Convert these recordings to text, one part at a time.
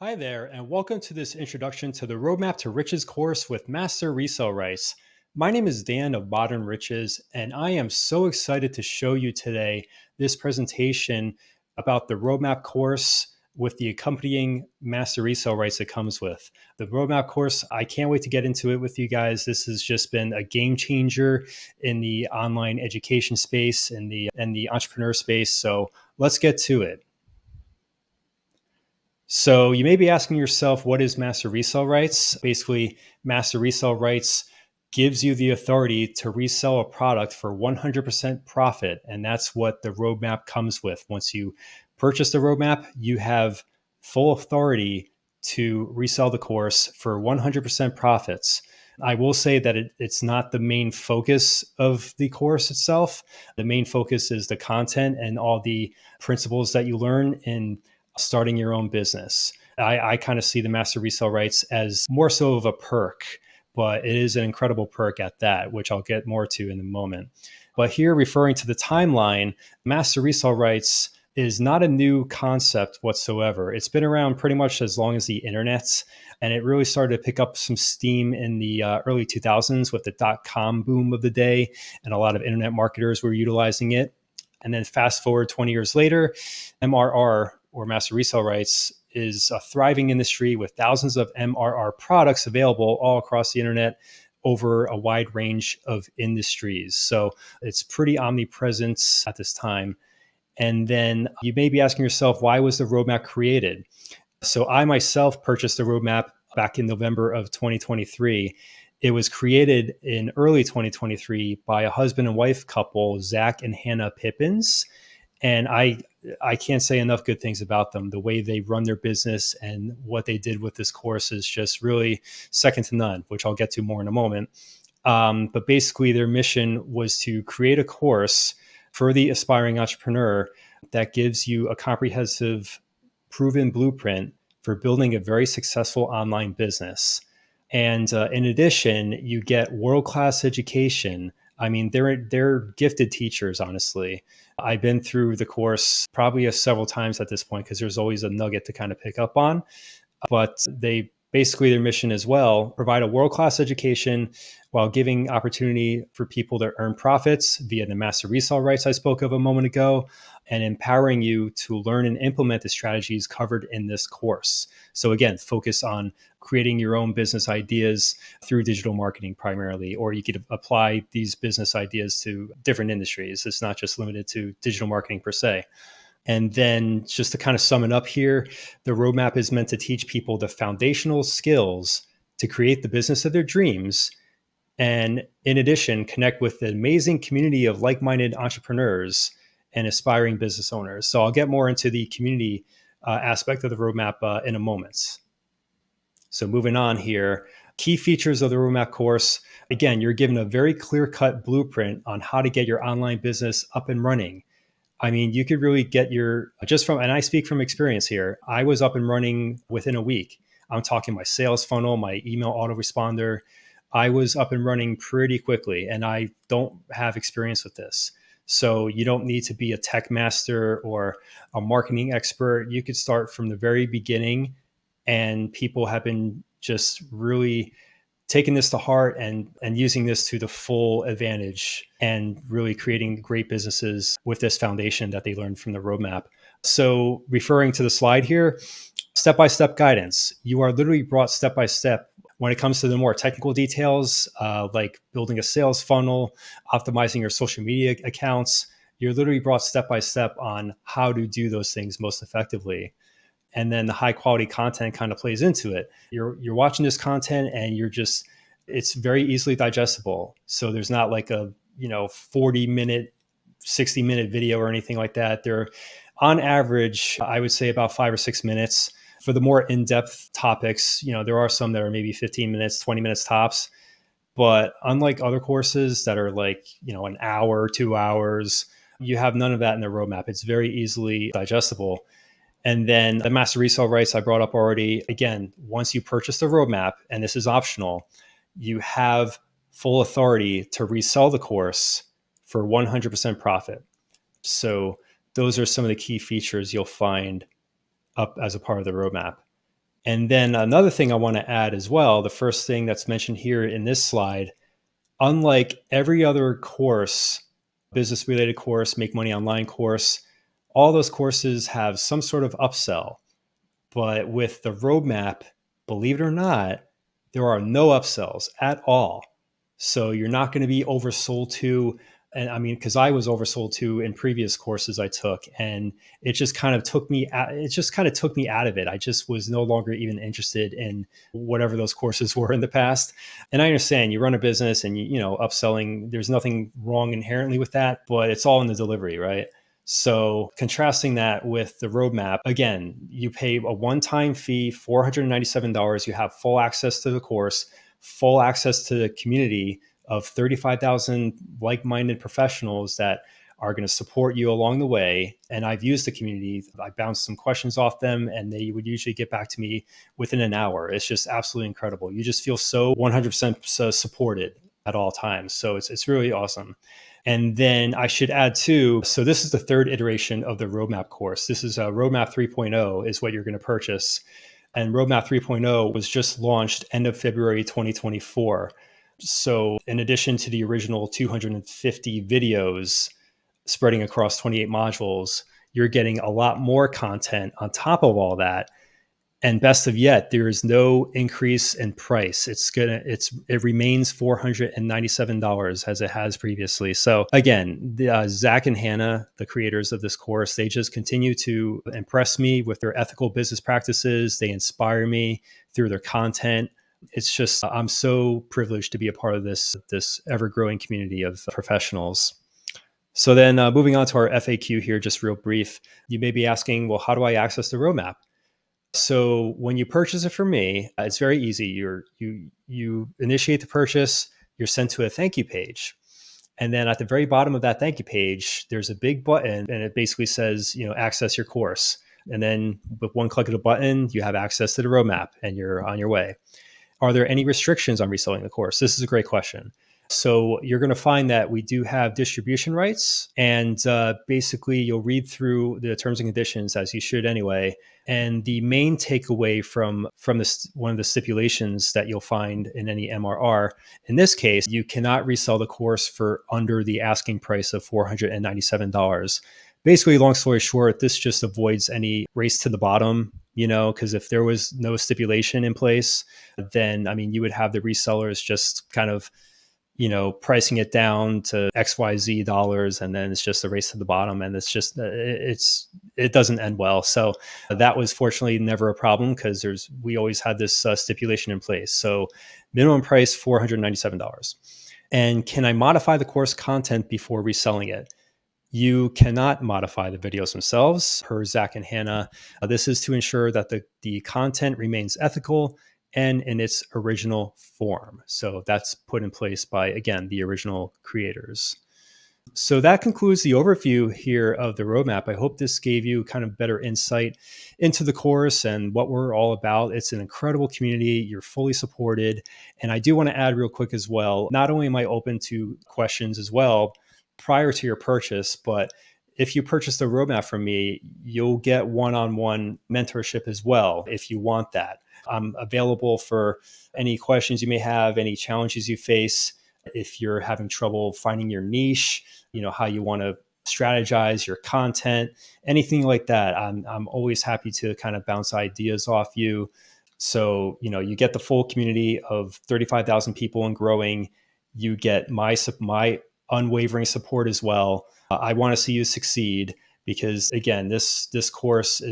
Hi there, and welcome to this introduction to the Roadmap to Riches course with Master Resell Rights. My name is Dan of Modern Riches, and I am so excited to show you today this presentation about the Roadmap course with the accompanying Master Resell Rights it comes with. The Roadmap course, I can't wait to get into it with you guys. This has just been a game changer in the online education space and the entrepreneur space. So let's get to it. So you may be asking yourself, what is Master Resell Rights? Basically, Master Resell Rights gives you the authority to resell a product for 100% profit. And that's what the roadmap comes with. Once you purchase the roadmap, you have full authority to resell the course for 100% profits. I will say that it's not the main focus of the course itself. The main focus is the content and all the principles that you learn in starting your own business. I kind of see the Master Resell Rights as more so of a perk, but it is an incredible perk at that, which I'll get more to in a moment. But here, referring to the timeline, Master Resell Rights is not a new concept whatsoever. It's been around pretty much as long as the internet, and it really started to pick up some steam in the early 2000s with the dot-com boom of the day, and a lot of internet marketers were utilizing it. And then fast forward 20 years later, MRR, or Master Resell Rights, is a thriving industry with thousands of MRR products available all across the internet over a wide range of industries. So it's pretty omnipresent at this time. And then you may be asking yourself, why was the roadmap created? So I myself purchased the roadmap back in November of 2023. It was created in early 2023 by a husband and wife couple, Zach and Hannah Pippins. And I can't say enough good things about them. The way they run their business and what they did with this course is just really second to none, which I'll get to more in a moment. But basically, their mission was to create a course for the aspiring entrepreneur that gives you a comprehensive, proven blueprint for building a very successful online business. And in addition, you get world-class education. I mean, they're gifted teachers, honestly. I've been through the course probably several times at this point because there's always a nugget to kind of pick up on. But they basically, their mission as well, provide a world-class education while giving opportunity for people to earn profits via the Master Resell Rights I spoke of a moment ago, and empowering you to learn and implement the strategies covered in this course. So again, focus on creating your own business ideas through digital marketing primarily, or you could apply these business ideas to different industries. It's not just limited to digital marketing per se. And then just to kind of sum it up here, the roadmap is meant to teach people the foundational skills to create the business of their dreams. And in addition, connect with the amazing community of like-minded entrepreneurs and aspiring business owners. So I'll get more into the community aspect of the roadmap in a moment. So moving on here, key features of the roadmap course. Again, you're given a very clear-cut blueprint on how to get your online business up and running. I mean, you could really get and I speak from experience here, I was up and running within a week. I'm talking my sales funnel, my email autoresponder. I was up and running pretty quickly, and I don't have experience with this. So you don't need to be a tech master or a marketing expert. You could start from the very beginning, and people have been just really taking this to heart and using this to the full advantage and really creating great businesses with this foundation that they learned from the roadmap. So referring to the slide here, step-by-step guidance. You are literally brought step-by-step when it comes to the more technical details, like building a sales funnel, optimizing your social media accounts. You're literally brought step-by-step on how to do those things most effectively. And then the high quality content kind of plays into it. You're watching this content and it's very easily digestible. So there's not like a 40-minute, 60-minute video or anything like that. They're on average, I would say about 5 or 6 minutes. For the more in-depth topics, there are some that are maybe 15 minutes, 20 minutes tops. But unlike other courses that are like, an hour, 2 hours, you have none of that in the roadmap. It's very easily digestible. And then the Master Resell Rights I brought up already. Again, once you purchase the roadmap, and this is optional, you have full authority to resell the course for 100% profit. So those are some of the key features you'll find up as a part of the roadmap. And then another thing I want to add as well, the first thing that's mentioned here in this slide, unlike every other course, business related course, make money online course, all those courses have some sort of upsell. But with the roadmap, believe it or not, there are no upsells at all. So you're not going to be oversold to. And I mean, because I was oversold to in previous courses I took, and it just kind of took me. It just kind of took me out of it. I just was no longer even interested in whatever those courses were in the past. And I understand you run a business, and upselling. There's nothing wrong inherently with that, but it's all in the delivery, right? So contrasting that with the roadmap, again, you pay a one-time fee, $497. You have full access to the course, full access to the community of 35,000 like-minded professionals that are going to support you along the way. And I've used the community. I bounced some questions off them, and they would usually get back to me within an hour. It's just absolutely incredible. You just feel so 100% supported at all times. So it's really awesome. And then I should add too, so this is the third iteration of the Roadmap course. This is Roadmap 3.0 is what you're going to purchase. And Roadmap 3.0 was just launched end of February 2024. So in addition to the original 250 videos spreading across 28 modules, you're getting a lot more content on top of all that. And best of yet, there is no increase in price. It remains $497 as it has previously. So again, Zach and Hannah, the creators of this course, they just continue to impress me with their ethical business practices. They inspire me through their content. It's just, I'm so privileged to be a part of this ever-growing community of professionals. So then moving on to our FAQ here, just real brief, you may be asking, well, how do I access the roadmap? So when you purchase it from me, it's very easy. You initiate the purchase, you're sent to a thank you page. And then at the very bottom of that thank you page, there's a big button, and it basically says, access your course. And then with one click of the button, you have access to the roadmap and you're on your way. Are there any restrictions on reselling the course? This is a great question. So you're going to find that we do have distribution rights, and basically you'll read through the terms and conditions, as you should anyway. And the main takeaway from this, one of the stipulations that you'll find in any MRR, in this case, you cannot resell the course for under the asking price of $497. Basically, long story short, this just avoids any race to the bottom, because if there was no stipulation in place, then, you would have the resellers just kind of, pricing it down to XYZ dollars, and then it's just a race to the bottom, and it's just, it doesn't end well. So that was fortunately never a problem, because we always had this stipulation in place. So minimum price, $497. And can I modify the course content before reselling it? You cannot modify the videos themselves, per Zach and Hannah. This is to ensure that the content remains ethical and in its original form. So that's put in place by, again, the original creators. So that concludes the overview here of the roadmap. I hope this gave you kind of better insight into the course and what we're all about. It's an incredible community. You're fully supported. And I do want to add real quick as well, not only am I open to questions as well prior to your purchase, but if you purchase the roadmap from me, you'll get one-on-one mentorship as well if you want that. I'm available for any questions you may have, any challenges you face. If you're having trouble finding your niche, how you want to strategize your content, anything like that, I'm always happy to kind of bounce ideas off you. So, you get the full community of 35,000 people and growing. You get my unwavering support as well. I want to see you succeed, because again, this course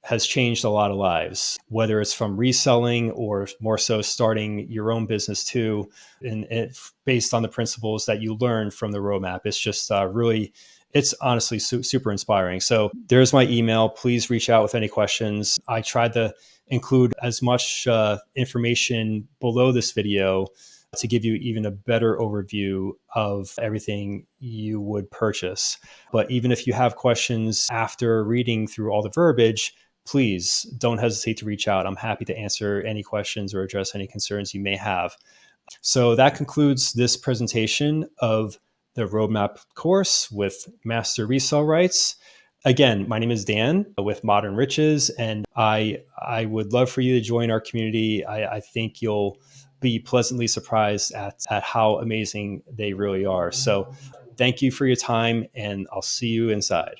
has changed a lot of lives, whether it's from reselling or more so starting your own business too. And based on the principles that you learned from the roadmap, it's just it's honestly super inspiring. So there's my email. Please reach out with any questions. I tried to include as much information below this video to give you even a better overview of everything you would purchase. But even if you have questions after reading through all the verbiage, please don't hesitate to reach out. I'm happy to answer any questions or address any concerns you may have. So that concludes this presentation of the roadmap course with Master Resell Rights. Again, my name is Dan with Modern Riches, and I would love for you to join our community. I think you'll be pleasantly surprised at how amazing they really are. So thank you for your time, and I'll see you inside.